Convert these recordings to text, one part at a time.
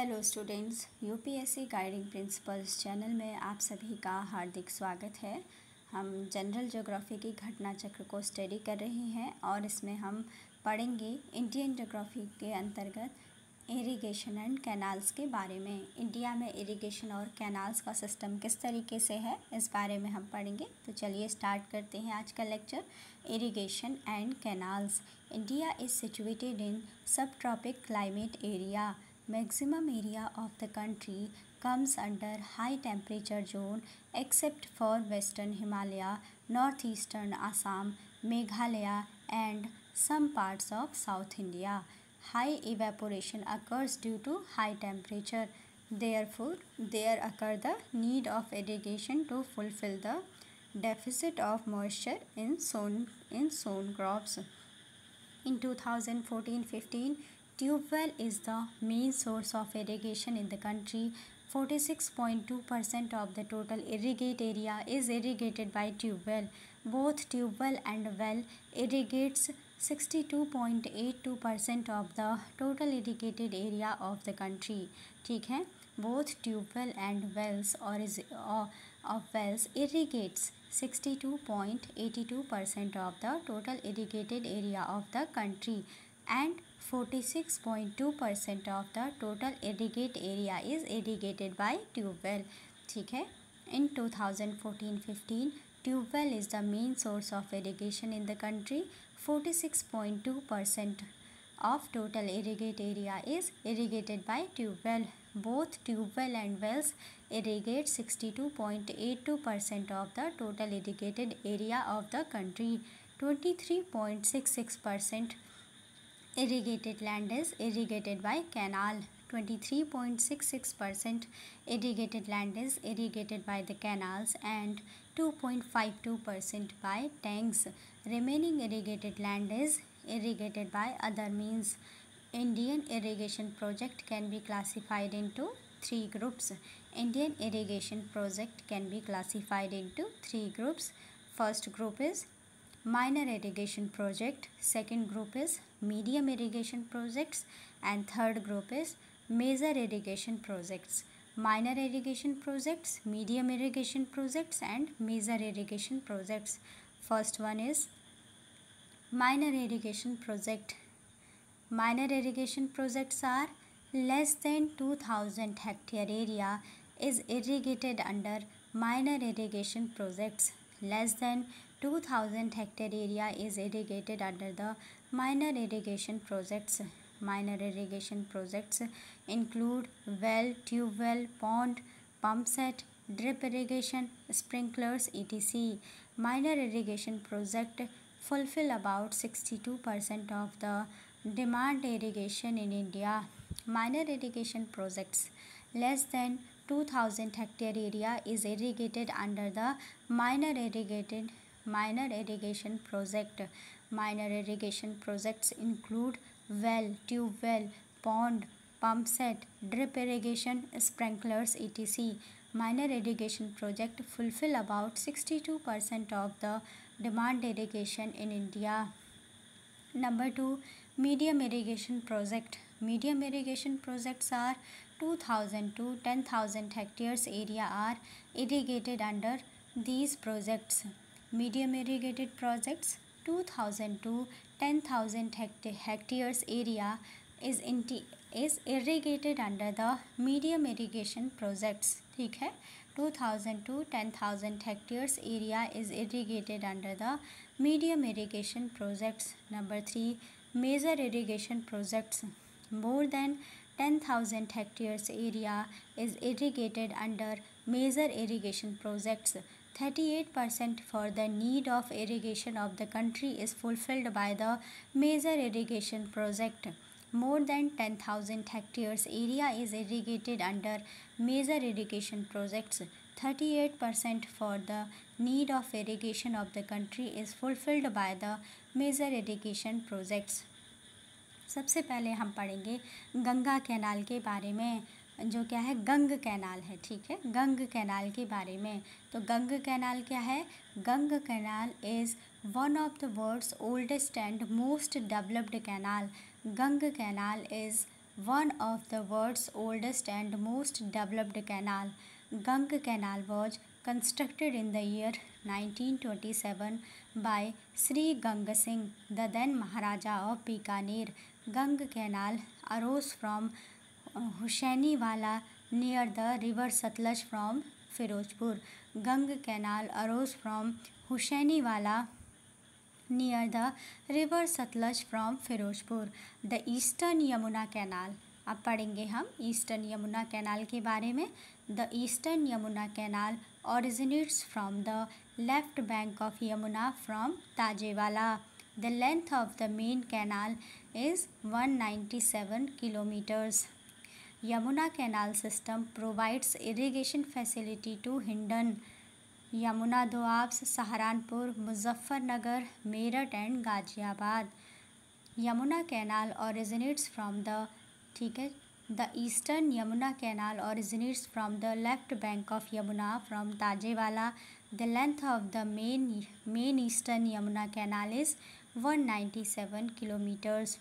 Hello students, UPSC guiding principles channel में आप सभी का हार्दिक स्वागत है। हम जनरल ज्योग्राफी की घटना चक्र को स्टडी कर रहे हैं और इसमें हम पढ़ेंगे इंडियन ज्योग्राफी के अंतर्गत इरिगेशन एंड कैनाल्स के बारे में। इंडिया में इरिगेशन और कैनाल्स का सिस्टम किस तरीके से है, इस बारे में हम पढ़ेंगे। तो चलिए स्टार्ट करते हैं आज का lecture. Irrigation and canals. India is situated in sub tropic climate area. Maximum area of the country comes under high temperature zone except for western Himalaya, northeastern Assam, Meghalaya and some parts of South India. High evaporation occurs due to high temperature. Therefore, there occur the need of irrigation to fulfill the deficit of moisture in sown crops. In 2014-15, tube well is the main source of irrigation in the country. 46.2% of the total irrigate area is irrigated by tube well. Both tube well and well irrigates 62.82% of the total irrigated area of the country. ठीक है, both tube well and wells of wells irrigates 62.82% of the total irrigated area of the country and 46.2% of the total irrigate area is irrigated by tube well. ठीक है, in 2014-15 tube well is the main source of irrigation in the country. 46.2% of total irrigate area is irrigated by tube well. Both tube well and wells irrigate 62.82% of the total irrigated area of the country. 23.66% irrigated land is irrigated by canal. 23.66% irrigated land is irrigated by the canals and 2.52% by tanks. Remaining irrigated land is irrigated by other means. Indian irrigation project can be classified into three groups. Indian irrigation project can be classified into three groups. First group is minor irrigation project, second group is medium irrigation projects and third group is major irrigation projects. Minor irrigation projects, medium irrigation projects and major irrigation projects. First one is minor irrigation project. Minor irrigation projects are less than 2000 hectare area is irrigated under minor irrigation projects. Less than 2000 hectare area is irrigated under the minor irrigation projects. Minor irrigation projects include well, tube well, pond, pump set, drip irrigation, sprinklers, etc. Minor irrigation project fulfill about 62% of the demand irrigation in India. Minor irrigation projects less than 2000 hectare area is irrigated under the minor irrigation project. Minor irrigation projects include well, tube well, pond, pump set, drip irrigation, sprinklers, etc. Minor irrigation project fulfill about 62% of the demand irrigation in India. Number 2, medium irrigation project. Medium irrigation projects are 2000 to 10,000 hectares area are irrigated under these projects. Medium irrigated projects 2000 to 10,000 hectares area is irrigated under the medium irrigation projects. ठीक है, 2000 to 10,000 hectares area is irrigated under the medium irrigation projects. Number 3, major irrigation projects. More than 10,000 hectares area is irrigated under major irrigation projects. 38% for the need of irrigation of the country is fulfilled by the major irrigation project. More than 10,000 hectares area is irrigated under major irrigation projects. 38% for the need of irrigation of the country is fulfilled by the major irrigation projects. सबसे पहले हम पढ़ेंगे Ganga canal के बारे में, जो क्या है गंग कैनाल है। ठीक है, गंग कैनाल के बारे में। तो गंग कैनाल क्या है? Ganga canal is one of the world's oldest and most developed canal. Ganga canal is one of the world's oldest and most developed canal. Gang Canal was constructed in the year 1927 by Sri Ganga Singh, the then Maharaja of Bikaner. Gang Canal arose from Hussainiwala near the river Satluj from Firozpur. Gang Canal arose from Hussainiwala near the river Satluj from Firozpur. The Eastern Yamuna Canal, अब पढ़ेंगे हम eastern Yamuna canal के बारे में. The eastern Yamuna canal originates from the left bank of Yamuna from Tajewala. The length of the main canal is 197 kilometers. Yamuna Canal system provides irrigation facility to Hindon, Yamuna doabs, Saharanpur, Muzaffarnagar, Meerut and Ghaziabad. Yamuna canal originates from the, ठीक है, the eastern Yamuna canal originates from the left bank of Yamuna from Tajewala. The length of the main eastern Yamuna canal is 197 kilometers.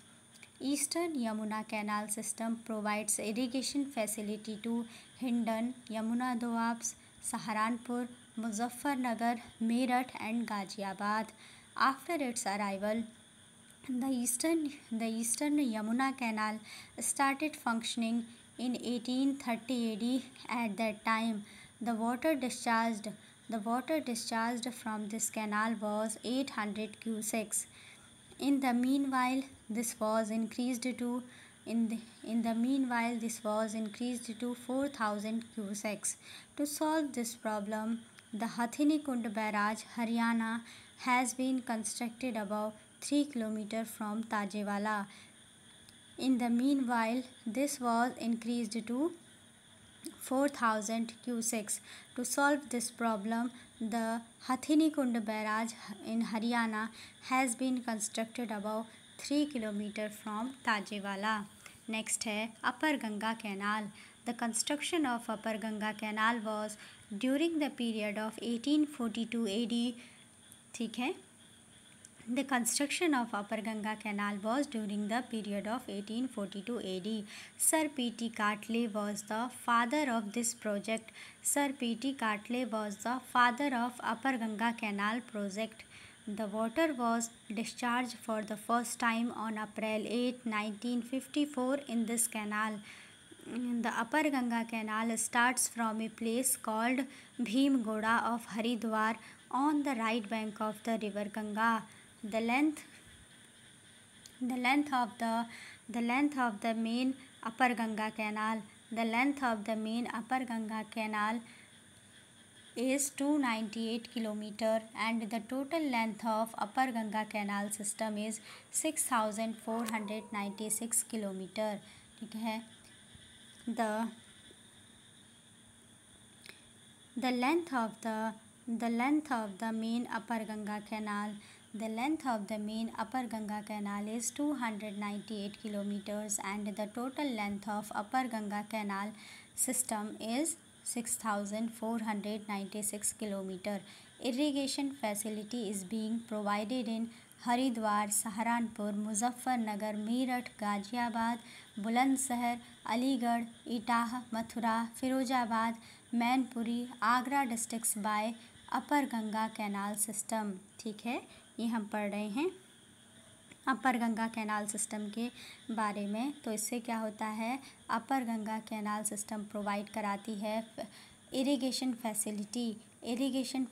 Eastern Yamuna Canal system provides irrigation facility to Hindon, Yamuna Doabs, Saharanpur, Muzaffarnagar, Meerut and Ghaziabad. After its arrival, the Eastern Yamuna Canal started functioning in 1830 AD. At that time, the water discharged from this canal was 800 cusecs. In the meanwhile, this was increased to 4,000 cusecs. To solve this problem, the Hathinikund Barrage, Haryana, has been constructed above 3 km from Tajewala. In the meanwhile, this was increased to 4,000 cusecs. To solve this problem, the Hathinikund Barrage in Haryana has been constructed above 3 km from Tajewala. Next है Upper Ganga Canal. The construction of Upper Ganga Canal was during the period of 1842 AD. ठीक है, the construction of Upper Ganga Canal was during the period of 1842 AD. Sir P.T. Cartley was the father of this project. Sir P.T. Cartley was the father of Upper Ganga Canal project. The water was discharged for the first time on April 8, 1954 in this canal. The Upper Ganga Canal starts from a place called Bhimgoda of Haridwar on the right bank of the river Ganga. The length of the main Upper Ganga Canal is 298 km and the total length of Upper Ganga Canal system is 6,496 km. ठीक है, the length of the main Upper Ganga Canal is 298 kilometers and the total length of Upper Ganga Canal system is 6,496 km. Irrigation facility is being provided in Haridwar, Saharanpur, Muzaffarnagar, Meerut, Ghaziabad, Bulandshahr, Aligarh, Etah, Mathura, Firozabad, Mainpuri, Agra districts by Upper Ganga Canal system. ठीक है, ये हम पढ़ रहे हैं अपर Ganga canal system के बारे में. तो इससे क्या होता है, अपर गंगा कैनाल सिस्टम प्रोवाइड कराती है irrigation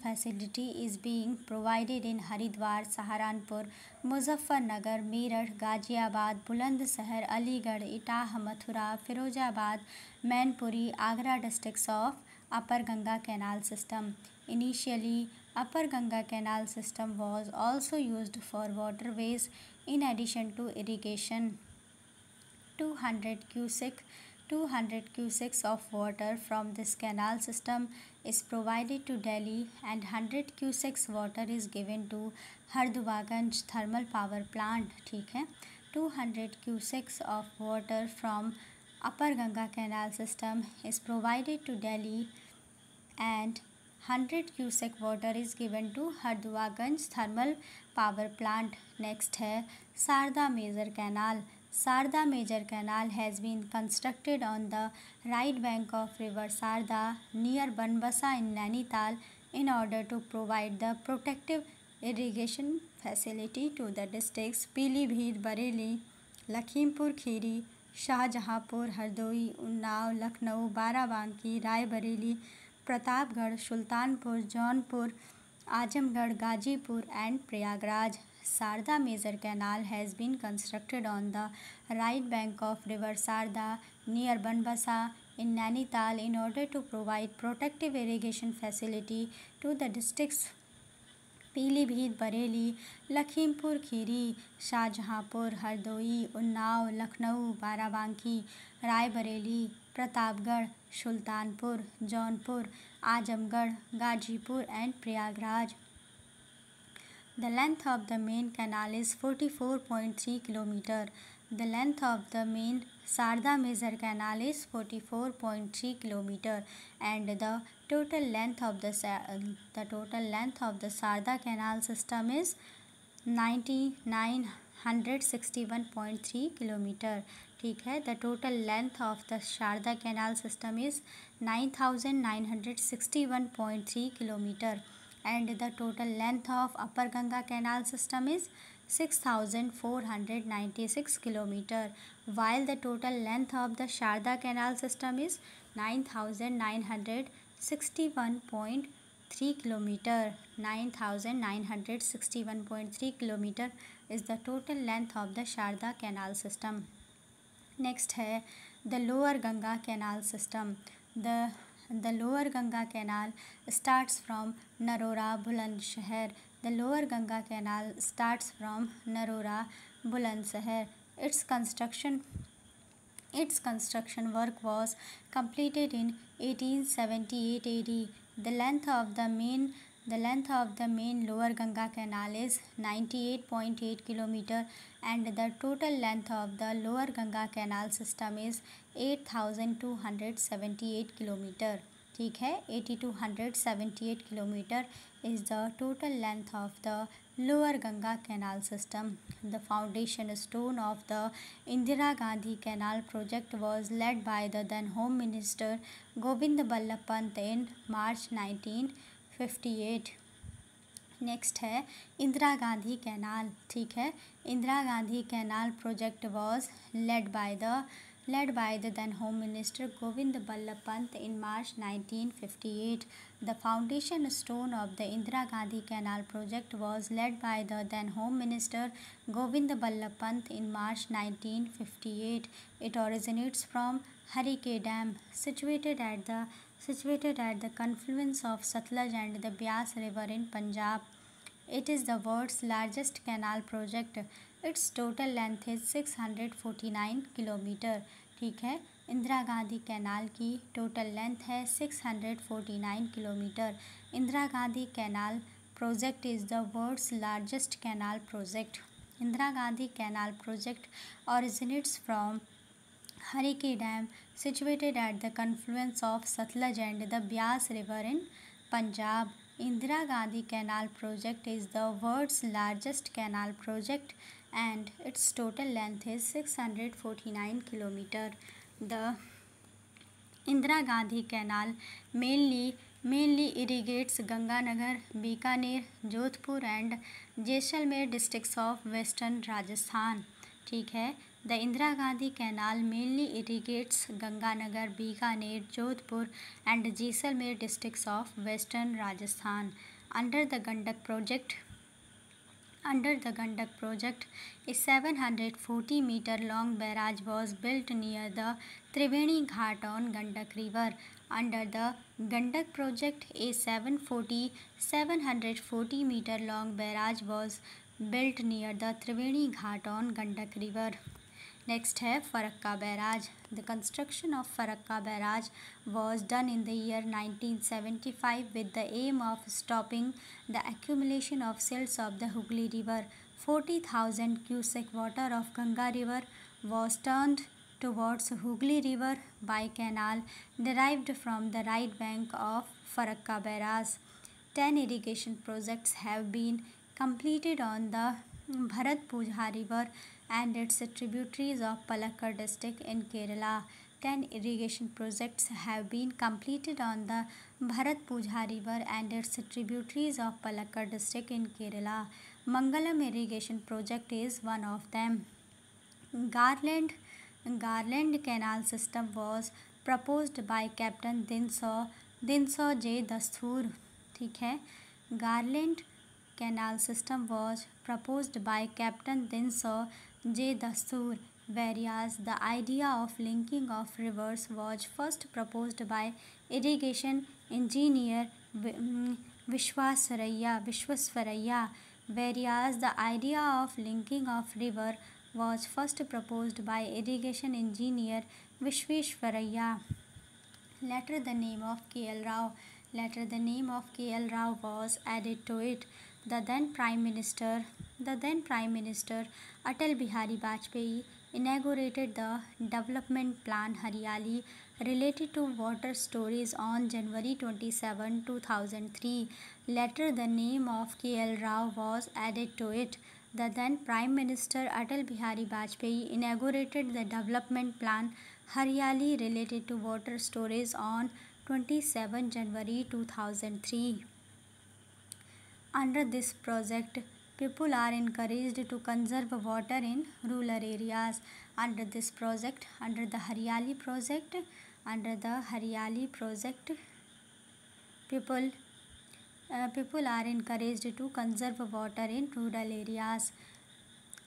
facility is being provided in Haridwar, Saharanpur, Muzaffarnagar, Meerut, Ghaziabad, Bulandshahr, Aligarh, Etah, Mathura, Firozabad, Mainpuri, Agra districts of Upper Ganga Canal system. Initially, Upper Ganga Canal system was also used for waterways in addition to irrigation. 200 cusecs of water from this canal system is provided to Delhi and 100 cusecs water is given to Hardwaganj thermal power plant. ठीक है, 200 cusecs of water from Upper Ganga Canal system is provided to Delhi and 100 cusecs water is given to Hardwaganj thermal power plant. Next है Sarda Major Canal. Sarda Major Canal has been constructed on the right bank of river Sarda near Banbasa in Nainital in order to provide the protective irrigation facility to the districts Pilibhit, Bareilly, Lakhimpur Kheri, Shahjahanpur, Hardoi, Unnao, Lucknow, Barabanki, Raebareli, Pratapgarh, Sultanpur, Jaunpur, Azamgarh, Gazipur and Prayagraj. Sarda Major Canal has been constructed on the right bank of river Sarda near Banbasa in Nainital in order to provide protective irrigation facility to the districts Pilibhit Bareilly Lakhimpur Kheri Shahjahanpur Hardoi Unnao Lucknow Barabanki Raebareli Pratapgarh Sultanpur Jaunpur Azamgarh Ghazipur and Prayagraj. The length of the main canal is 44.3 km. The length of the main Sarda Major Canal is 44.3 km and the total length of the Sarda Canal system is 9961.3 km. ठीक है. The total length of the Sarda Canal system is 9961.3 km and the total length of Upper Ganga Canal system is 6496 km, while the total length of the Sharda Canal system is 9961.3 km. 9961.3 km is the total length of the Sharda Canal system. Next है the Lower Ganga Canal system. The Lower Ganga Canal starts from Narora, Bulandshahr. The Lower Ganga Canal starts from Narora, Bulandshahr. Its construction work was completed in 1878 AD. The length of the main Lower Ganga Canal is 98.8 km and the total length of the Lower Ganga Canal system is 8278 km. ठीक है. 8278 km is the total length of the Lower Ganga Canal system. The foundation stone of the Indira Gandhi Canal project was laid by the then Home Minister Govind Ballabh Pant in March 1958. Next है Indira Gandhi canal. ठीक है. Indira Gandhi canal project was led by the then Home Minister Govind Ballabh Pant in March 1958. The foundation stone of the Indira Gandhi Canal project was laid by the then Home Minister Govind Ballabh Pant in March 1958. It originates from Harike Dam, situated at the confluence of Satluj and the Beas River in Punjab. It is the world's largest canal project. Its total length is 649 km. ठीक है. Indira Gandhi canal की total length है 649 kilometre. Indira Gandhi canal project is the world's largest canal project. Indira Gandhi canal project originates from Harike Dam, situated at the confluence of Satluj and the Beas River in Punjab. Indira Gandhi Canal project is the world's largest canal project and its total length is 649 km. The Indira Gandhi Canal mainly irrigates Ganganagar, Bikaner, Jodhpur and Jaisalmer districts of western Rajasthan. ठीक है. The Indira Gandhi Canal mainly irrigates Ganganagar, Bikaner, Jodhpur and Jaisalmer districts of western Rajasthan. Under the Gandak project, a 740-meter long barrage was built near the Triveni Ghat on Gandak River. Under the Gandak project, a 740-meter long barrage was built near the Triveni Ghat on Gandak River. Next है Farakka barrage. The construction of Farakka barrage was done in the year 1975 with the aim of stopping the accumulation of silts of the Hooghly River. 40,000 cubic water of Ganga River was turned towards Hooghly River by canal derived from the right bank of Farakka barrage. 10 irrigation projects have been completed on the Bharatpuzha River and its tributaries of Palakkad district in Kerala. 10 irrigation projects have been completed on the Bharatpuzha river and its tributaries of Palakkad district in Kerala. Mangalam irrigation project is one of them. Garland Garland Canal system was proposed by Captain Dinso J. Dastur. ठीक है, Garland Canal system was proposed by Captain Dinso J. Dastur, whereas the idea of linking of rivers was first proposed by irrigation engineer Vishwasvaraya, whereas the idea of linking of river was first proposed by irrigation engineer Vishwesvaraya. Later the name of K.L. Rao was added to it. The then Prime Minister Atal Bihari Vajpayee inaugurated the development plan Hariyali related to water storages on January 27, 2003. Later the name of K.L. Rao was added to it. The then Prime Minister Atal Bihari Vajpayee inaugurated the development plan Hariyali related to water storage on 27 January 2003. Under this project, people are encouraged to conserve water in rural areas. Under the Hariyali project, people are encouraged to conserve water in rural areas.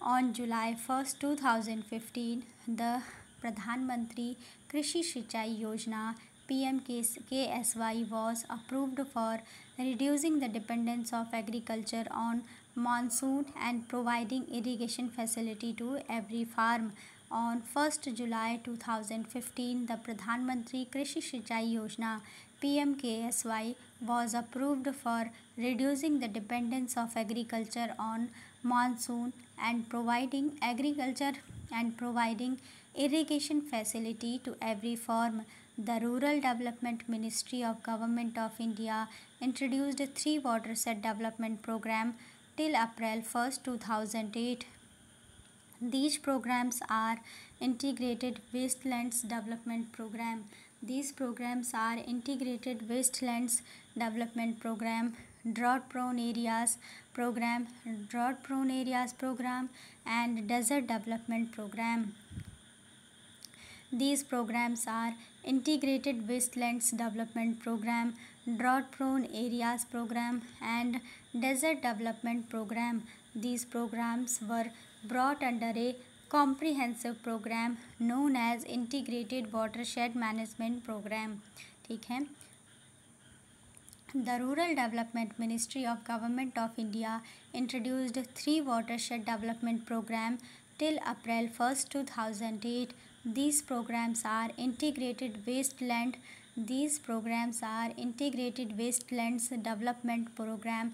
On July 1st, 2015, the Pradhan Mantri Krishi Sinchai Yojana PMKSY was approved for reducing the dependence of agriculture on monsoon and providing irrigation facility to every farm. On 1st July 2015, the Pradhan Mantri Krishi Sinchai Yojana PMKSY was approved for reducing the dependence of agriculture on monsoon and providing irrigation facility to every farm. The Rural Development Ministry of Government of India introduced 3 watershed development program till April 1st, 2008. These programs are Integrated Wastelands Development Program. These programs are Integrated Wastelands Development Program, Drought Prone Areas Program, and Desert Development Program. These programs are Integrated Wastelands Development Program, Drought Prone Areas Program, and Desert Development Program. These programs were brought under a comprehensive program known as Integrated Watershed Management Program. ठीक है, The Rural Development Ministry of Government of India introduced 3 watershed development program till April 1st, 2008. These programs are Integrated Wastelands Development Program,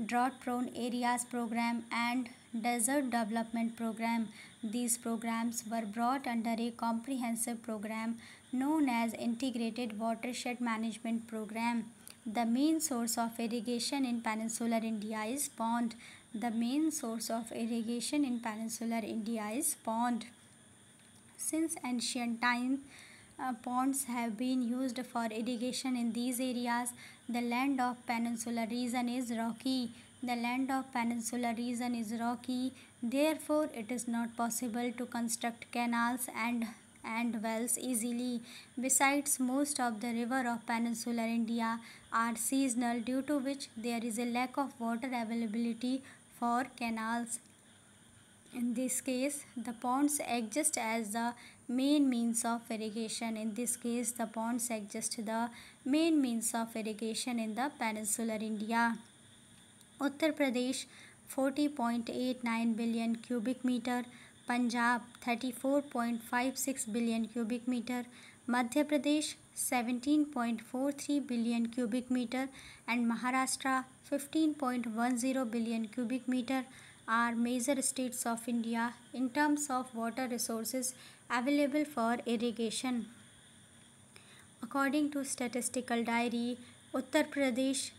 Drought Prone Areas Program, and Desert Development Program. These programs were brought under a comprehensive program known as Integrated Watershed Management Program. The main source of irrigation in peninsular India is pond. Since ancient times, ponds have been used for irrigation in these areas. The land of peninsular region is rocky. Therefore, it is not possible to construct canals and wells easily. Besides, most of the river of peninsular India are seasonal, due to which there is a lack of water availability for canals. In this case, the ponds exist as the main means of irrigation. In the peninsular India. Uttar Pradesh 40.89 billion cubic meter, Punjab 34.56 billion cubic meter, Madhya Pradesh 17.43 billion cubic meter, and Maharashtra 15.10 billion cubic meter are major states of India in terms of water resources available for irrigation. According to Statistical Diary, Uttar Pradesh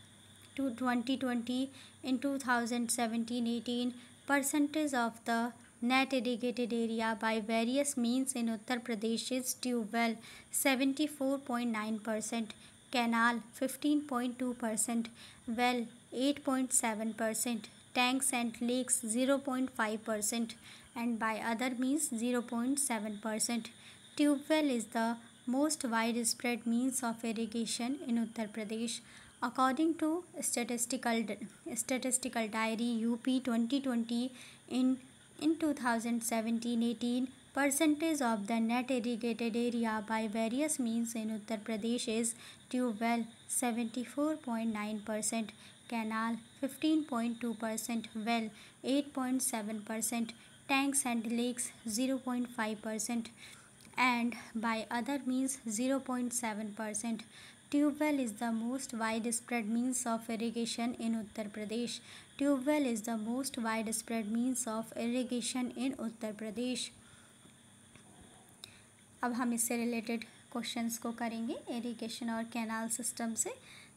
to 2020, in 2017-18, percentage of the net irrigated area by various means in Uttar Pradesh is tube well 74.9%, canal 15.2%, well 8.7%, tanks and lakes 0.5%, and by other means 0.7%. Tube well is the most widespread means of irrigation in Uttar Pradesh. According to statistical diary UP 2020, in 2017-18, percentage of the net irrigated area by various means in Uttar Pradesh is tube well 74.9%, canal 15.2%, well 8.7%, tanks and lakes 0.5%, and by other means 0.7%. Tube well is the most widespread means of irrigation in Uttar Pradesh. Tube well is the most widespread means of irrigation in Uttar Pradesh. अब हम इससे related questions को करेंगे irrigation और canal system से।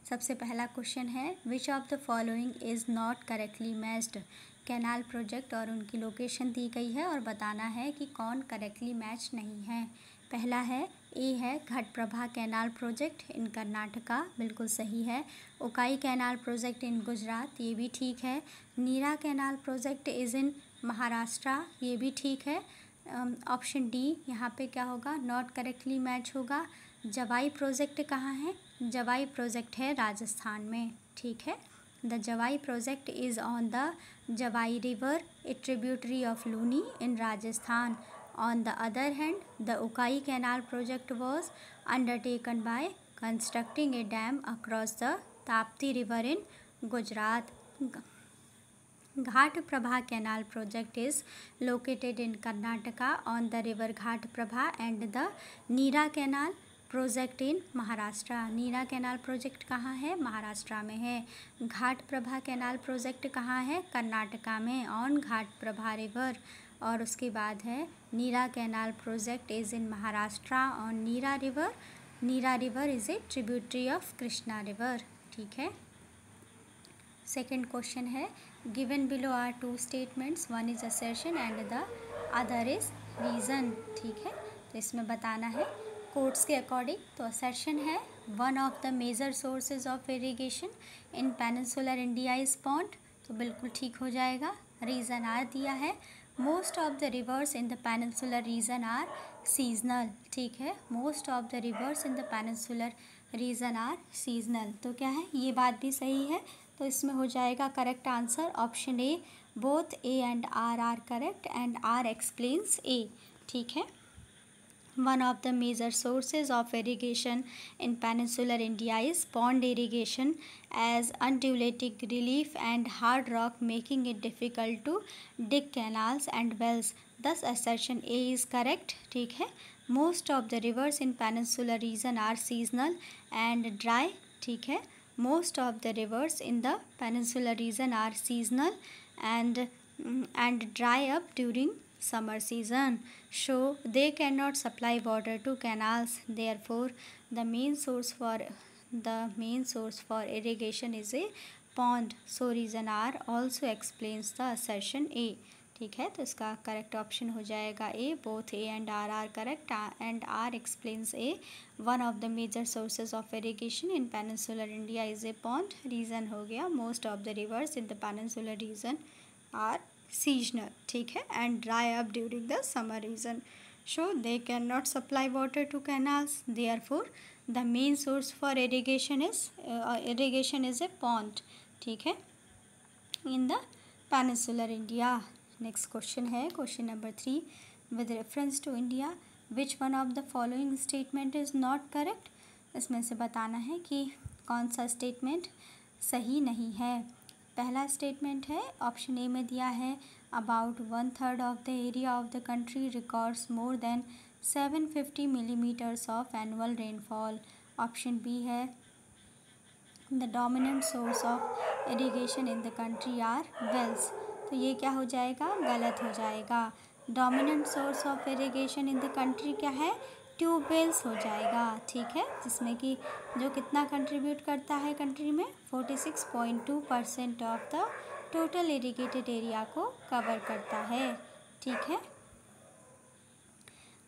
सबसे पहला question है विच of the following is not correctly matched. Canal project और उनकी लोकेशन दी गई है और बताना है कि कौन करेक्टली मैच नहीं है। पहला है ए है Ghataprabha canal project in Karnataka, बिल्कुल सही है। Ukai canal project in Gujarat, ये भी ठीक है। Nira canal project is in Maharashtra, ये भी ठीक है। ऑप्शन डी यहाँ पे क्या होगा, नॉट करेक्टली मैच होगा। जवाई प्रोजेक्ट कहाँ है, जवाई प्रोजेक्ट है राजस्थान में, ठीक है। The Jawai project is on the Jawai river, a tributary of Luni in Rajasthan. On the other hand, the Ukai Canal project was undertaken by constructing a dam across the Tapti River in Gujarat. Ghat Prabha Canal project is located in Karnataka on the river Ghat Prabha, and the Neera Canal project in Maharashtra. Neera canal project कहाँ है, महाराष्ट्र में है। घाट Prabha canal project कहाँ है, कर्नाटका में, on Ghat Prabha river. और उसके बाद है Nira canal project is in Maharashtra on Nira river. Nira river is a tributary of Krishna river, ठीक है। सेकेंड क्वेश्चन है given below are two statements, one is assertion and the other is reason, ठीक है। तो इसमें बताना है कोर्ट्स के अकॉर्डिंग। तो असर्शन है one of the major sources of irrigation in peninsular India is pond, तो बिल्कुल ठीक हो जाएगा। रीज़न आर दिया है most of the rivers in the peninsular region are seasonal, ठीक है। Most of the rivers in the peninsular region are seasonal, तो क्या है, ये बात भी सही है। तो इसमें हो जाएगा correct answer option A, both A and R correct and R explains A, ठीक है। One of the major sources of irrigation in peninsular India is pond irrigation, as undulating relief and hard rock making it difficult to dig canals and wells. Thus assertion A is correct, ठीक है। Most of the rivers in peninsular region are seasonal and dry, ठीक है। Most of the rivers in the peninsular region are seasonal and dry up during summer season, so they cannot supply water to canals. Therefore, the main source for irrigation is a pond. So reason R also explains the assertion A, ठीक है। तो इसका correct option हो जाएगा A, both A and R correct and R explains A. One of the major sources of irrigation in peninsular India is a pond. Reason हो गया most of the rivers in the peninsular region are seasonal, ठीक है, and dry up during the summer season, so they cannot supply water to canals. Therefore, the main source for irrigation is a pond, ठीक है, in the peninsular India. Next question है question number 3, with reference to India, which one of the following statement is not correct? इसमें से बताना है कि कौन सा स्टेटमेंट सही नहीं है। पहला स्टेटमेंट है ऑप्शन ए में दिया है about 1/3 of the area of the country records more than 750 millimetres of annual rainfall. Option B है the dominant source of irrigation in the country are wells, तो ये क्या हो जाएगा, गलत हो जाएगा। Dominant source of irrigation in the country क्या है, ट्यूबवेल्स हो जाएगा, ठीक है, जिसमें कि जो कितना कंट्रीब्यूट करता है कंट्री में 46.2% of the total irrigated area को कवर करता है। ठीक है।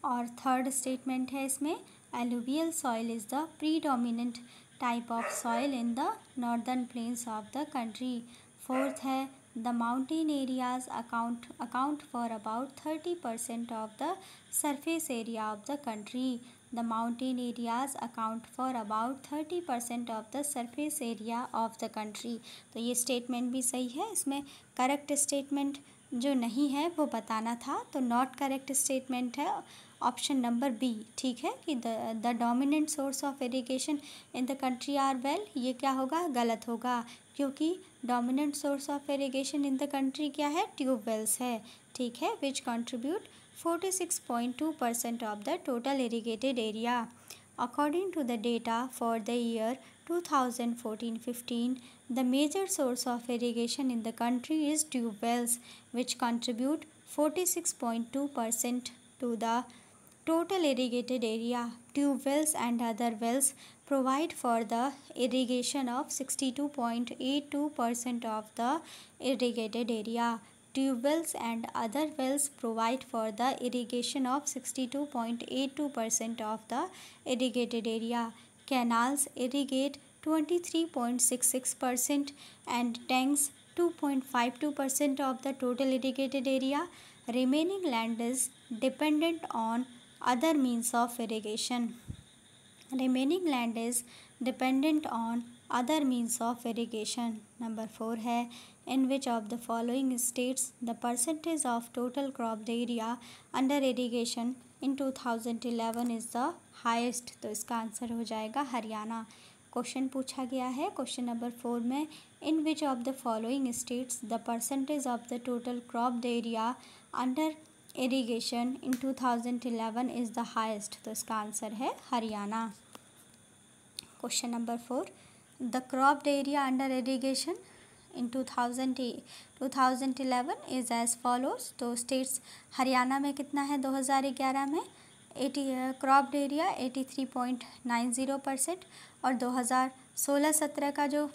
और थर्ड स्टेटमेंट है इसमें, alluvial soil is the predominant type of soil in the northern plains of the country. Fourth है, the mountain areas account for about 30% of the surface area of the country. The mountain areas account for about 30% of the surface area of the country. तो ये statement भी सही है। इसमें correct statement जो नहीं है वो बताना था, तो नॉट करेक्ट स्टेटमेंट है ऑप्शन नंबर बी, ठीक है, कि the dominant source of irrigation in the country are well, ये क्या होगा, गलत होगा, क्योंकि dominant source of irrigation in the country क्या है, ट्यूबवेल्स है, ठीक है, which contribute 46.2% of the total irrigated area. According to the data for the year 2014-15, the major source of irrigation in the country is tube wells, which contribute 46.2% to the total irrigated area. Tube wells and other wells provide for the irrigation of 62.82% of the irrigated area. Tube wells and other wells provide for the irrigation of 62.82% of the irrigated area. Canals irrigate 23.66% and tanks 2.52% of the total irrigated area. Remaining land is dependent on other means of irrigation. Remaining land is dependent on other means of irrigation. Number 4 है, in which of the following states the percentage of total cropped area under irrigation in 2011 is the highest। तो इसका answer हो जाएगा Haryana. Question पूछा गया है question number 4 में, in which of the following states the percentage of the total cropped area under irrigation in 2011 is the highest। तो इसका आंसर है Haryana. Question number 4, the cropped area under irrigation in 2011 is as follows. तो states Haryana में कितना है 2011 में, cropped area 83.90% और 2016-17 का जो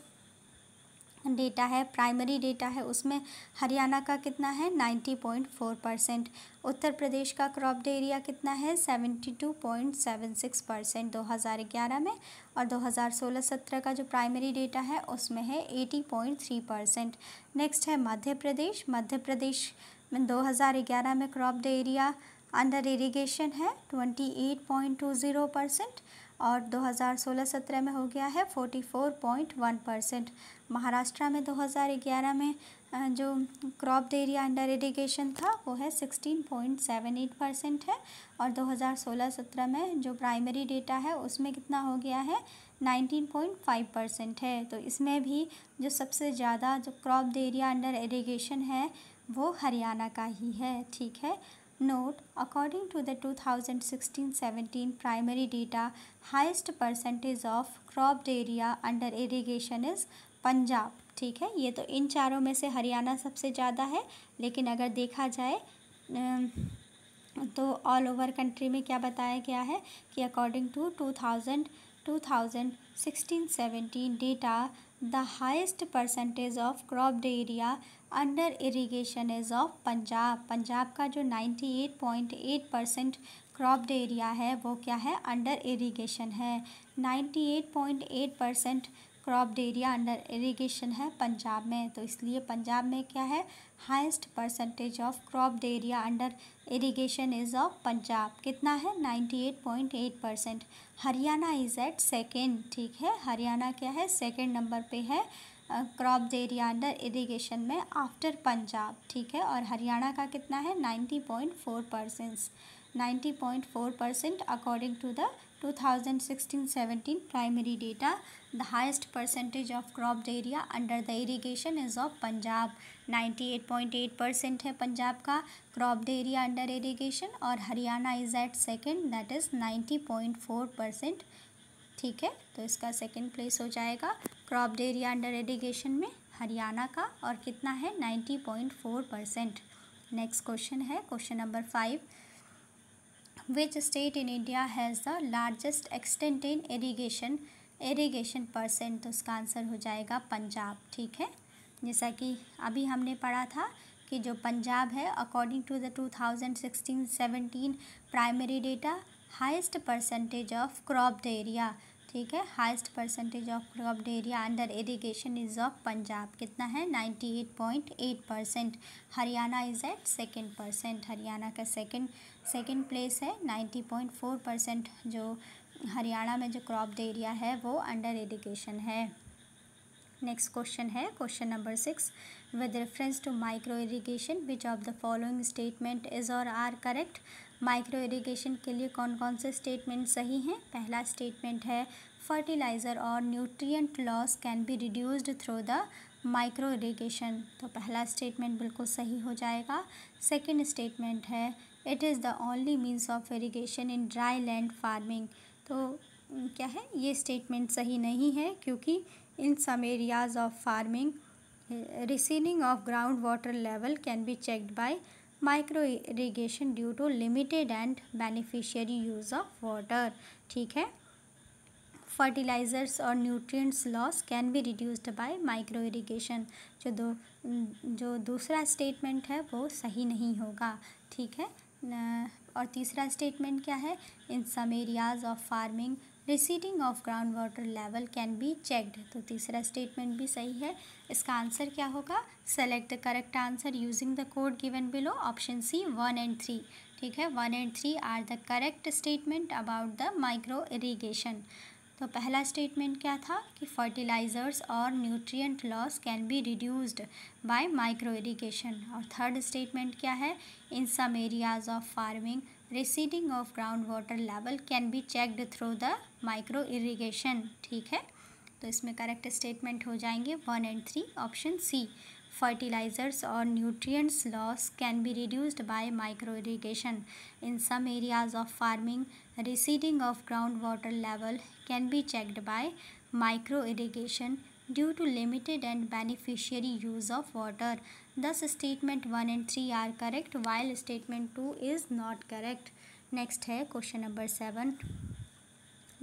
डेटा है, प्राइमरी डेटा है, उसमें हरियाणा का कितना है 90.4%। उत्तर प्रदेश का क्रॉप्ड एरिया कितना है 72.76% 2011 में, और 2016-17 का जो प्राइमरी डेटा है उसमें है 80.3%। नेक्स्ट है मध्य प्रदेश में 2011 में क्रॉप्ड एरिया अंडर इरिगेशन है 28.20% और 2016-17 में हो गया है 44.1%। महाराष्ट्र में 2011 में जो क्रॉप्ड एरिया अंडर इरिगेशन था वो है 16.78% है, और 2016-17 में जो प्राइमरी डेटा है उसमें कितना हो गया है 19.5% है। तो इसमें भी जो सबसे ज़्यादा जो क्रॉप्ड एरिया अंडर इरिगेशन है वो हरियाणा का ही है, ठीक है। Note, according to the 2016-17 primary data, highest percentage of cropped area under irrigation is Punjab, ठीक है। ये तो इन चारों में से हरियाणा सबसे ज़्यादा है, लेकिन अगर देखा जाए तो ऑल ओवर कंट्री में क्या बताया गया है कि according to 2016-17 data, the highest percentage of cropped area under irrigation is of Punjab. Punjab का जो 98.8% क्रॉप्ड एरिया है वो क्या है, अंडर इरिगेशन है। 98.8% क्रॉप्ड एरिया अंडर इरिगेशन है पंजाब में, तो इसलिए पंजाब में क्या है, highest percentage of cropped area under irrigation is of Punjab. कितना है 98.8%। हरियाणा इज़ एट सेकेंड, ठीक है, हरियाणा क्या है सेकेंड नंबर पे है क्रॉप्ड एरिया अंडर इरिगेशन में आफ्टर पंजाब, ठीक है। और हरियाणा का कितना है 90.4% according to the 2016-17 primary data, the highest percentage of cropped area under the irrigation is of Punjab. 98.8% है पंजाब का क्रॉप्ड एरिया अंडर इरिगेशन, और Haryana is at second, that is 90.4%, ठीक है। तो इसका सेकेंड प्लेस हो जाएगा क्रॉप्ड एरिया अंडर इरिगेशन में हरियाणा का, और कितना है 90.4%। नेक्स्ट क्वेश्चन है question number 5, Which state in India has the largest extent in irrigation percent? तो इसका आंसर हो जाएगा पंजाब, ठीक है। जैसा कि अभी हमने पढ़ा था कि जो पंजाब है according to the 2016-17 primary data highest percentage of cropped area, ठीक है, highest percentage of cropped area under irrigation is of Punjab कितना है 98.8%। Haryana is at second percent, Haryana का सेकेंड प्लेस है 90.4%। जो हरियाणा में जो क्रॉप्ड एरिया है वो अंडर इरिगेशन है। नेक्स्ट क्वेश्चन है question number 6, with reference to micro irrigation which of the following statement is or are correct. Micro irrigation के लिए कौन कौन से स्टेटमेंट सही हैं। पहला स्टेटमेंट है फर्टिलाइज़र और nutrient loss can be reduced through the micro irrigation, तो पहला स्टेटमेंट बिल्कुल सही हो जाएगा। सेकेंड स्टेटमेंट है it is the only means of irrigation in dry land farming, तो क्या है ये स्टेटमेंट सही नहीं है क्योंकि in some areas of farming receding of groundwater level can be checked by micro irrigation due to limited and beneficiary use of water, ठीक है। फर्टिलाइज़र्स और nutrients loss can be reduced by micro irrigation, जो दूसरा statement है वो सही नहीं होगा, ठीक है। और तीसरा स्टेटमेंट क्या है, in some areas of farming receding of ground water level can be checked, तो तीसरा स्टेटमेंट भी सही है। इसका आंसर क्या होगा, select the correct answer using the code given below, option C 1 and 3, ठीक है। 1 and 3 are the correct statement about the micro irrigation. तो पहला स्टेटमेंट क्या था कि फर्टिलाइज़र्स और nutrient loss can be reduced by micro irrigation, और third statement क्या है, in some areas of farming receding of ground water level can be checked through the micro irrigation, ठीक है। तो इसमें करेक्ट स्टेटमेंट हो जाएंगे 1 and 3, ऑप्शन सी। फर्टिलाइज़र्स और nutrients loss can be reduced by micro irrigation, in some areas of farming receding of groundwater level can be checked by micro irrigation due to limited and beneficiary use of water. Thus statement 1 and 3 are correct while statement 2 is not correct. Next है question number 7,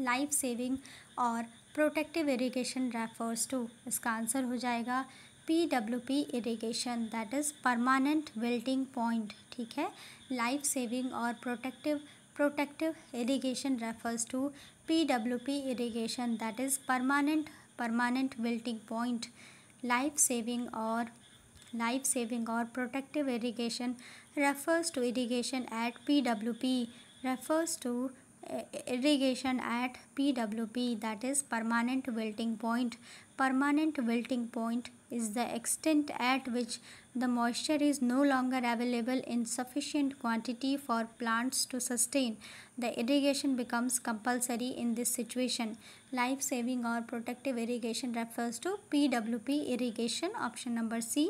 life saving और protective irrigation refers to, इसका answer हो जाएगा PWP irrigation, that is permanent wilting point, ठीक है। Life saving और protective irrigation refers to PWP irrigation, that is permanent wilting point. Life saving or protective irrigation refers to irrigation at PWP, refers to irrigation at PWP, that is permanent wilting point. Permanent wilting point is the extent at which the moisture is no longer available in sufficient quantity for plants to sustain. The irrigation becomes compulsory in this situation. Life saving or protective irrigation refers to PWP irrigation, option number C.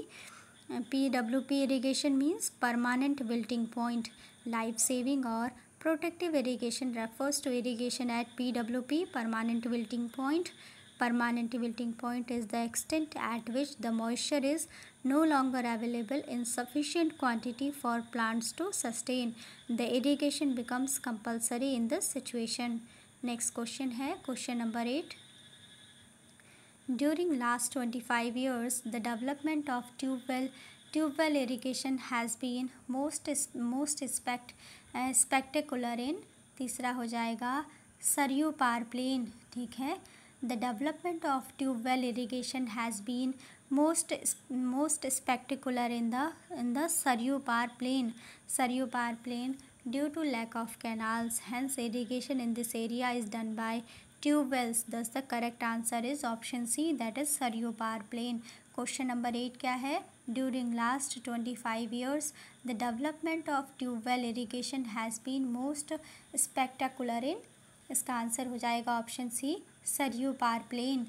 PWP irrigation means permanent wilting point. Life saving or protective irrigation refers to irrigation at PWP, permanent wilting point. Permanent wilting point is the extent at which the moisture is no longer available in sufficient quantity for plants to sustain. The irrigation becomes compulsory in this situation. Next question है question number 8. During last 25 years, the development of tube well irrigation has been most spectacular in, तीसरा हो जाएगा Saryu Par plane, ठीक है। The development of tube well irrigation has been most spectacular in the Saryu Par plain. Saryu Par plain due to lack of canals. Hence, irrigation in this area is done by tube wells. Thus, the correct answer is option C, that is Saryu Par plain. Question number 8 क्या है? During last 25 years, the development of tube well irrigation has been most spectacular in, इसका answer हो जाएगा option C Saryu Par plain.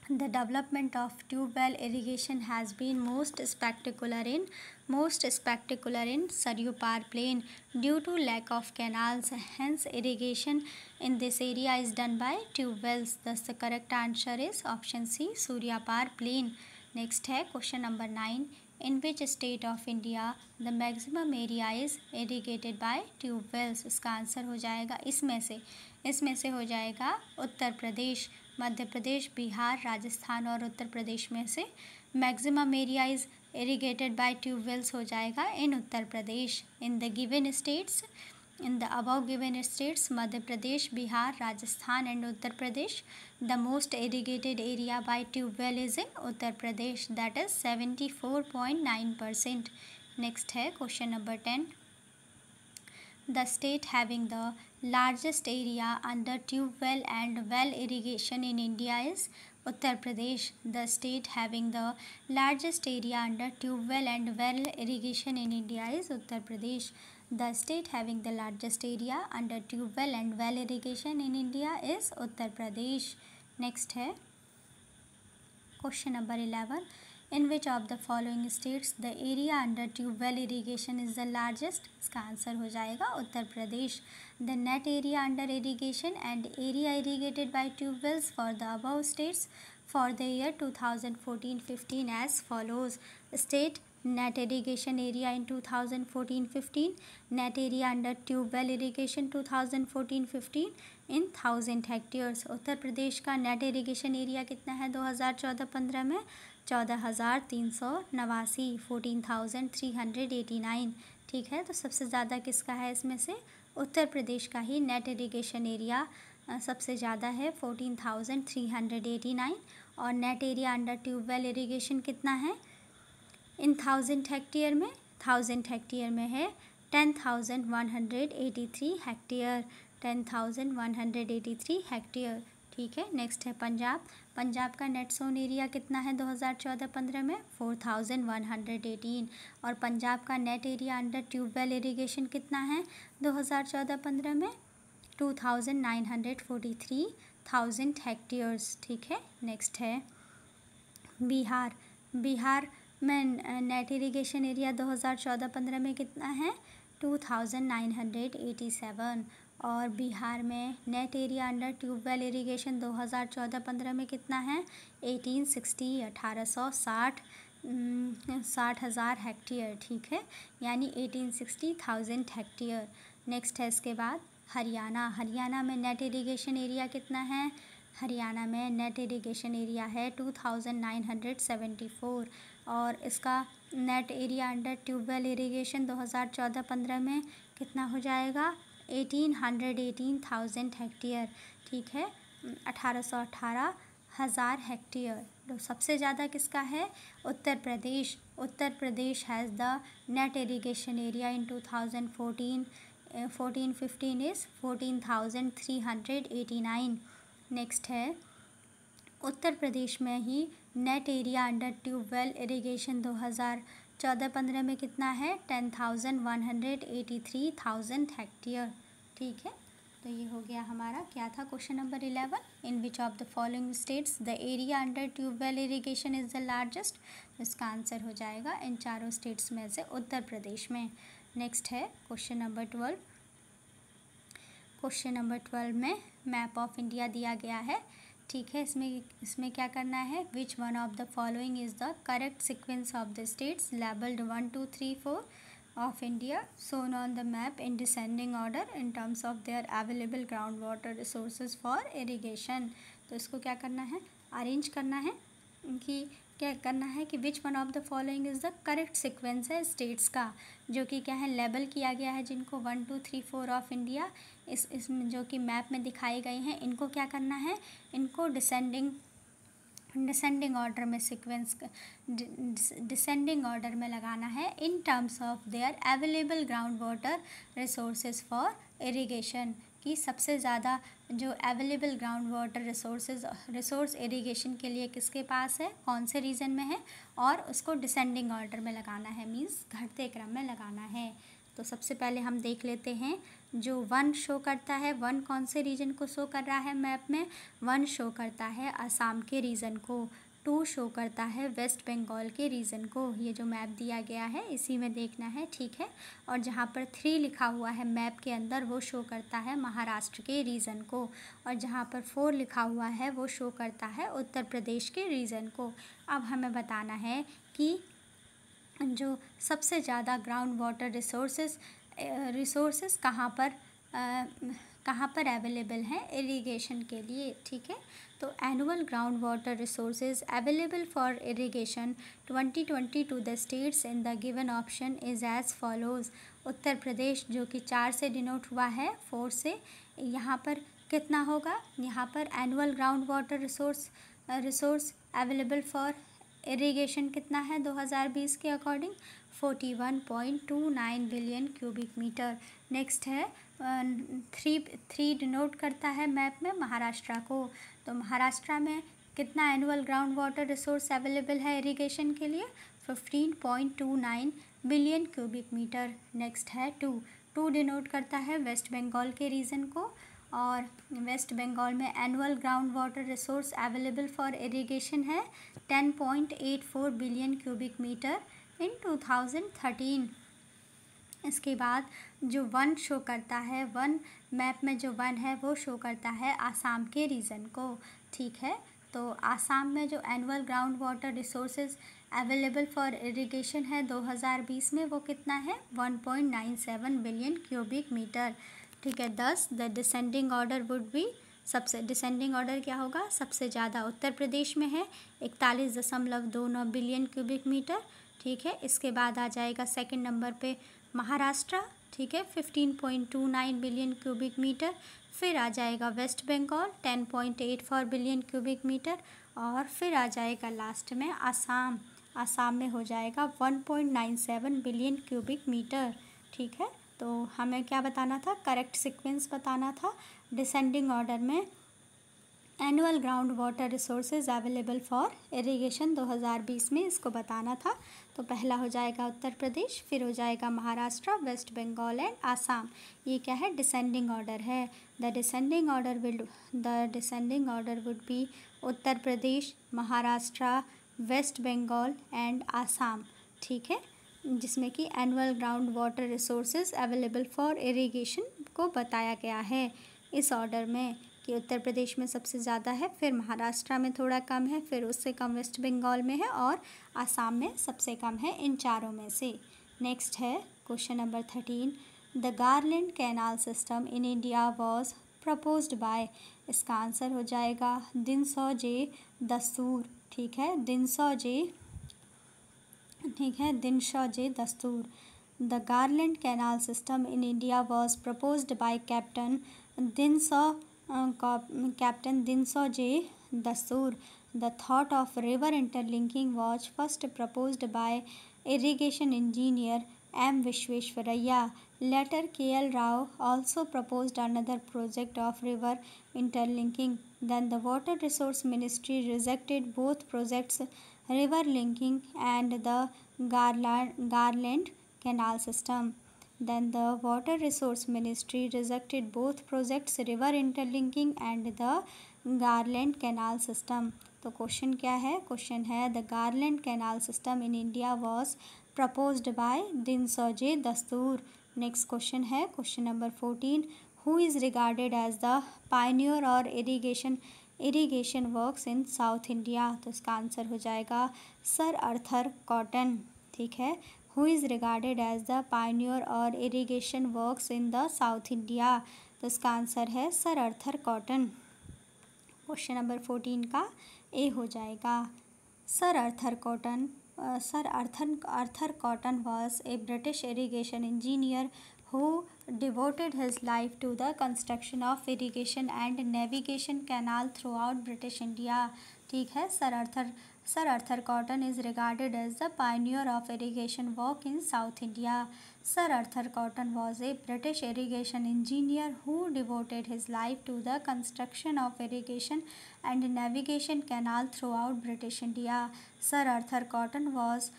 The development of tube well irrigation has been most spectacular in Saryu Par plain due to lack of canals. Hence, irrigation in this area is done by tube wells. Thus, the correct answer is option C, Surya Par plain. Next है question number 9. In which state of India the maximum area is irrigated by tube wells? इसका answer हो जाएगा इसमें से हो जाएगा उत्तर प्रदेश, मध्य प्रदेश, बिहार, राजस्थान और उत्तर प्रदेश में से maximum area is irrigated by tubewells हो जाएगा इन Uttar Pradesh. In the given states, in the above given states, Madhya Pradesh, Bihar, Rajasthan and Uttar Pradesh, the most irrigated area by tube well is in Uttar Pradesh, that is 74.9%. Next है question number 10. The state having the largest area under tube well and well irrigation in India is Uttar Pradesh. The state having the largest area under tube well and well irrigation in India is Uttar Pradesh. The state having the largest area under tube well and well irrigation in India is Uttar Pradesh. Next है question number 11. In which of the following states the area under tube well irrigation is the largest? इसका answer हो जाएगा Uttar Pradesh. The net area under irrigation and area irrigated by tube wells for the above states for the year 2014-15 as follows. State net irrigation area in 2014-15, net area under tube well irrigation 2014-15 in 1000 hectares. Uttar Pradesh का net irrigation area कितना है 2014-15 में? 14,389, 14,389. ठीक है, तो सबसे ज़्यादा किसका है इसमें से? उत्तर प्रदेश का ही नेट इरीगेशन एरिया सबसे ज़्यादा है 14,389. और net area under tubewell irrigation कितना है इन 1000 हेक्टेयर में? 1000 हेक्टेयर में है 10,183 हेक्टेयर. 10,183 हेक्टेयर. ठीक है, नेक्स्ट है पंजाब. पंजाब का नेट सोन एरिया कितना है 2014-15 में? 4,118. और पंजाब का net area under tubewell irrigation कितना है 2014-15 में? 2,943,000 हेक्टेयर्स. ठीक है, नेक्स्ट है बिहार. बिहार में नेट इरीगेशन एरिया 2014-15 में कितना है? 2,987. और बिहार में net area under tubewell irrigation 2014-15 में कितना है? 60,000 हेक्टेयर. ठीक है, यानी 1860,000 हेक्टेयर. नेक्स्ट है इसके बाद हरियाणा. हरियाणा में नेट इरीगेशन एरिया कितना है? हरियाणा में नेट इरीगेशन एरिया है 2,974. और इसका net area under tubewell irrigation 2014-15 में कितना हो जाएगा? 18,000 हेक्टेयर. ठीक है, 18,000 हेक्टेयर. तो सबसे ज़्यादा किसका है? Uttar Pradesh. Uttar Pradesh has the net irrigation area in 2014-15 is 14,389. Next है उत्तर प्रदेश में ही net area under tubewell irrigation 2014-15 में कितना है? 10,183,000 हेक्टेयर. ठीक है, तो ये हो गया हमारा क्या था question number 11. In which of the following states the area under tubewell irrigation is the largest? इसका आंसर हो जाएगा इन चारों स्टेट्स में से उत्तर प्रदेश में. नेक्स्ट है क्वेश्चन नंबर 12. क्वेश्चन नंबर 12 में मैप ऑफ इंडिया दिया गया है. ठीक है, इसमें क्या करना है? Which one of the following is the correct sequence of the states labelled 1, 2, 3, 4 of India shown on the map in descending order in terms of their available groundwater resources for irrigation. तो इसको क्या करना है? Arrange करना है कि क्या करना है कि which one of the following is the correct sequence है स्टेट्स का, जो कि क्या है लेबल किया गया है, जिनको 1, 2, 3, 4 ऑफ इंडिया इसमें जो कि मैप में दिखाए गए हैं, इनको क्या करना है? इनको डिसेंडिंग ऑर्डर में डिसेंडिंग ऑर्डर में लगाना है in terms of their available ground water resources for irrigation. कि सबसे ज़्यादा जो available ground water resource irrigation के लिए किसके पास है, कौन से रीजन में है, और उसको डिसेंडिंग ऑर्डर में लगाना है, मीन्स घटते क्रम में लगाना है. तो सबसे पहले हम देख लेते हैं जो 1 शो करता है. 1 कौन से रीजन को शो कर रहा है मैप में? 1 शो करता है असम के रीजन को. 2 शो करता है वेस्ट बंगाल के रीजन को. ये जो मैप दिया गया है इसी में देखना है. ठीक है, और जहाँ पर 3 लिखा हुआ है मैप के अंदर वो शो करता है महाराष्ट्र के रीजन को. और जहाँ पर 4 लिखा हुआ है वो शो करता है उत्तर प्रदेश के रीजन को. अब हमें बताना है कि जो सबसे ज़्यादा ग्राउंड वाटर रिसोर्सेज कहाँ पर कहाँ पर अवेलेबल हैं इरिगेशन के लिए, ठीक है। तो annual ground water resources available for irrigation 2020 to the states in the given option is as follows. Uttar Pradesh जो कि 4 से डिनोट हुआ है, 4 से, यहाँ पर कितना होगा, यहाँ पर annual ground water resource available for irrigation कितना है 2020 के according 41.29 billion cubic metre. Next है थ्री डिनोट करता है मैप में महाराष्ट्र को। तो महाराष्ट्र में कितना annual ground water resource available है इरिगेशन के लिए 15.29 बिलियन क्यूबिक मीटर। नेक्स्ट है टू डिनोट करता है वेस्ट बंगाल के रीजन को, और वेस्ट बंगाल में annual ground water resource available for irrigation है 10.84 बिलियन क्यूबिक मीटर इन 2013। इसके बाद जो 1 शो करता है, 1 मैप में जो 1 है वो शो करता है आसाम के रीजन को, ठीक है। तो आसाम में जो annual ground water resources available for irrigation है 2020 में वो कितना है 1.97 बिलियन क्यूबिक मीटर, ठीक है। 10 the descending order would B, सबसे डिसेंडिंग ऑर्डर क्या होगा, सबसे ज़्यादा उत्तर प्रदेश में है 41.29 बिलियन क्यूबिक मीटर, ठीक है। इसके बाद आ जाएगा सेकंड नंबर पे महाराष्ट्र, ठीक है, 15.29 बिलियन क्यूबिक मीटर। फिर आ जाएगा West Bengal 10.84 billion cubic metre, और फिर आ जाएगा लास्ट में आसाम में हो जाएगा 1.97 बिलियन क्यूबिक मीटर, ठीक है। तो हमें क्या बताना था, करेक्ट सीक्वेंस बताना था डिसेंडिंग ऑर्डर में annual ground water resources available for irrigation 2020 में, इसको बताना था। तो पहला हो जाएगा उत्तर प्रदेश, फिर हो जाएगा महाराष्ट्र, वेस्ट बंगाल एंड आसाम। ये क्या है, डिसेंडिंग ऑर्डर है। The descending order would be Uttar Pradesh, Maharashtra, West Bengal and Assam, ठीक है, जिसमें कि annual ground water resources available for irrigation को बताया गया है इस ऑर्डर में, कि उत्तर प्रदेश में सबसे ज़्यादा है, फिर महाराष्ट्र में थोड़ा कम है, फिर उससे कम वेस्ट बंगाल में है, और आसाम में सबसे कम है इन चारों में से। नेक्स्ट है question number 13, the garland canal system in India was proposed by. इसका आंसर हो जाएगा दिनसौजे दस्तूर, ठीक है, Dinshaw Dastur. The garland canal system in India was proposed by captain Dinshaw Dastur. The thought of river interlinking was first proposed by irrigation engineer M. Vishwesvaraya. Later, K.L. Rao also proposed another project of river interlinking. Then the Water Resource Ministry rejected both projects, river linking and the Garland Canal system. Then the Water Resource Ministry rejected both projects, river interlinking and the Garland Canal system. तो question क्या है, question है the garland canal system in India was proposed by Dinshaw Dastur. Next question है question number 14, who is regarded as the pioneer of irrigation works in south India. तो इसका answer हो जाएगा sir Arthur Cotton, ठीक है। Who is regarded as the pioneer of irrigation works in the south India. तो इसका answer है sir Arthur Cotton. Question number 14 का ए हो जाएगा। Sir Arthur Cotton was a British irrigation engineer who devoted his life to the construction of irrigation and navigation canal throughout British India, ठीक है। Sir Arthur Cotton is regarded as the pioneer of irrigation work in South India. Sir Arthur Cotton was a British irrigation engineer who devoted his life to the construction of irrigation and navigation canal throughout British India. Sir Arthur Cotton was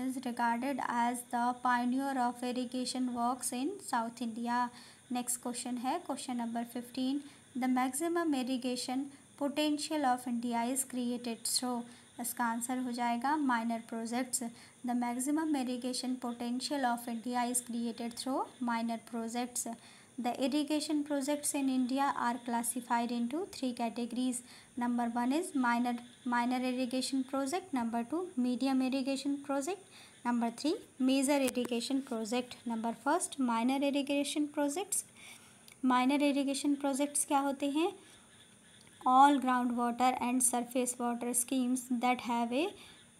is regarded as the pioneer of irrigation works in South India. Next question है question number 15. The maximum irrigation potential of India is created through. इसका answer हो जाएगा minor projects. The maximum irrigation potential of India is created through minor projects. The irrigation projects in India are classified into 3 categories. Number 1 is minor irrigation project. Number 2 medium irrigation project. Number 3 major irrigation project. Number first minor irrigation projects. Minor irrigation projects क्या होते हैं? All ground water and surface water schemes that have a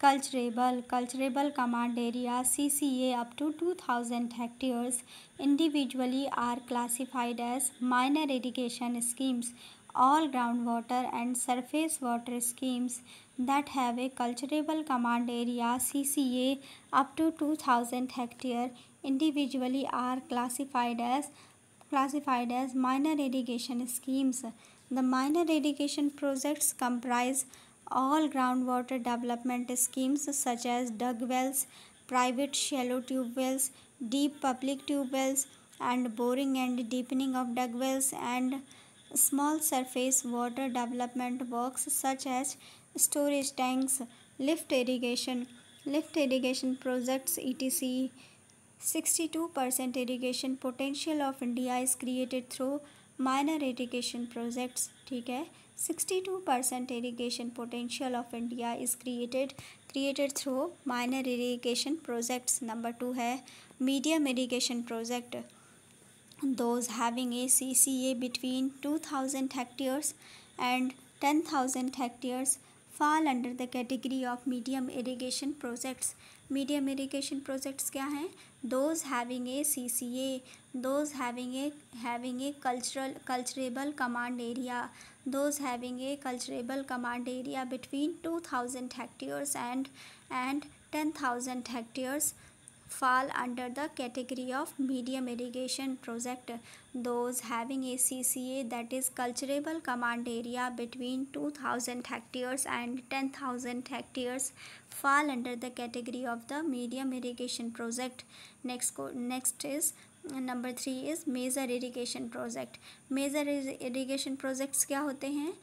cultivable command area CCA up to 2000 hectares individually are classified as minor irrigation schemes. All groundwater and surface water schemes that have a cultivable command area CCA up to 2000 hectare individually are classified as minor irrigation schemes. The minor irrigation projects comprise all groundwater development schemes such as dug wells, private shallow tube wells, deep public tube wells, and boring and deepening of dug wells, and small surface water development works such as storage tanks, lift irrigation projects, etc. 62% irrigation potential of India is created through minor irrigation projects. ठीक है, 62% irrigation potential of India is created through minor irrigation projects. Number 2 है medium irrigation project. Those having a CCA between 2000 hectares and 10,000 hectares fall under the category of medium irrigation projects. Medium irrigation projects क्या हैं? Those having a CCA, those having a cultivable command area, those having a cultivable command area between 2000 hectares and 10,000 hectares fall under the category of medium irrigation project. Those having a CCA, that is cultivable command area, between 2000 hectares and 10,000 hectares fall under the category of the medium irrigation project. Next is number 3 is major irrigation project. Major irrigation projects क्या होते हैं?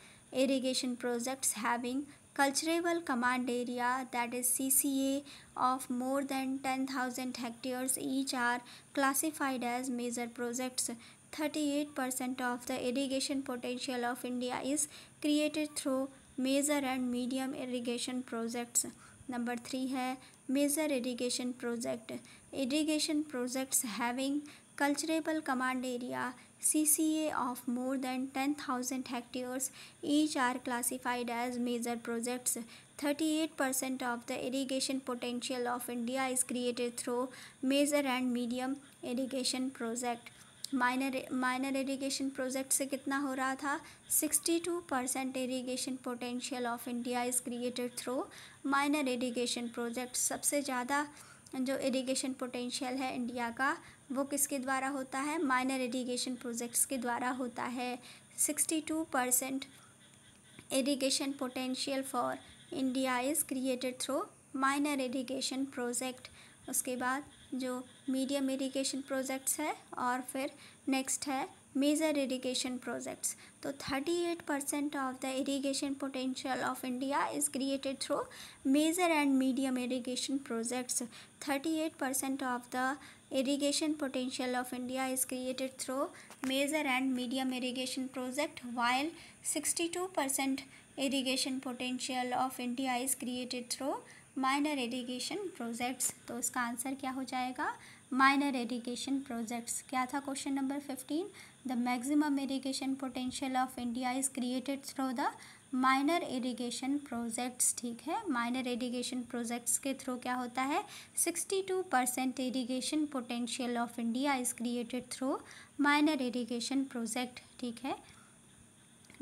Irrigation projects having cultivable command area, that is CCA, of more than 10,000 hectares each are classified as major projects. 38% of the irrigation potential of India is created through major and medium irrigation projects. Number 3 है major irrigation project. Irrigation projects having cultivable command area CCA of more than 10,000 hectares each are classified as major projects. 38% of the irrigation potential of India is created through major and medium irrigation project. Minor irrigation project से कितना हो रहा था? 62% irrigation potential of India is created through minor irrigation project. सबसे ज़्यादा जो irrigation potential है India का वो किसके द्वारा होता है? माइनर इरिगेशन प्रोजेक्ट्स के द्वारा होता है. 62% irrigation potential for India is created through minor irrigation project. उसके बाद जो मीडियम इरिगेशन प्रोजेक्ट्स है और फिर नेक्स्ट है मेजर इरिगेशन प्रोजेक्ट्स. तो 38% of the irrigation potential of India is created through major and medium irrigation projects. 38% of द irrigation potential of India is created through major and medium irrigation project, while 62% irrigation potential of India is created through minor irrigation projects. तो इसका answer क्या हो जाएगा? minor irrigation projects. क्या था question number 15? The maximum irrigation potential of India is created through the minor irrigation projects. ठीक है, minor irrigation projects के थ्रू क्या होता है? 62% irrigation potential of India is created through minor irrigation project. ठीक है,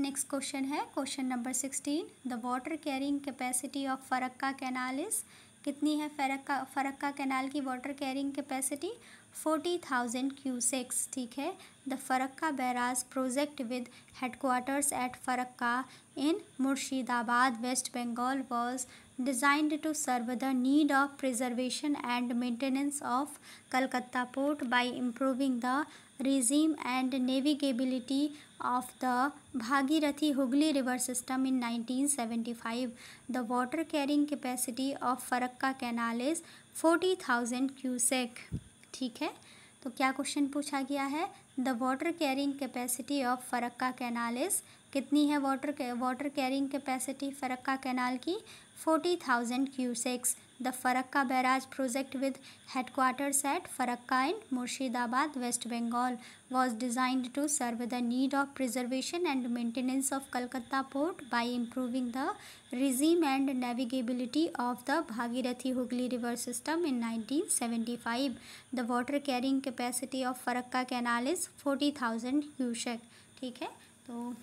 नेक्स्ट क्वेश्चन है question number 16. The water carrying capacity of Farakka canal is. कितनी है फरक्का कैनाल की वाटर कैरिंग कैपेसिटी? 40,000 क्यूसेक्स. ठीक है, the Farakka barrage project with headquarters at Farakka in Murshidabad, West Bengal was designed to serve the need of preservation and maintenance of Calcutta port by improving the regime and navigability of the Bhagirathi Hooghly river system in 1975. The water carrying capacity of Farakka canal is 40,000 cubic. ठीक है, तो क्या question पूछा गया है? The water carrying capacity of Farakka canal is कितनी है water carrying capacity Farakka canal की? 40,000 cusecs. The Farakka barrage project with headquarters at Farakka in Murshidabad, West Bengal, was designed to serve the need of preservation and maintenance of Kolkata port by improving the regime and navigability of the Bhagirathi Hooghly river system in 1975. The water carrying capacity of Farakka canal is 40,000 cubic। ठीक है, तो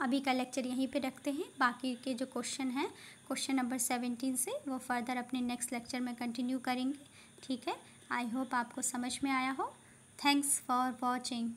अभी का lecture यहीं पे रखते हैं। बाकी के जो क्वेश्चन हैं क्वेश्चन नंबर 17 से वो फर्दर अपने नेक्स्ट लेक्चर में कंटिन्यू करेंगे। ठीक है, आई होप आपको समझ में आया हो। Thanks for watching.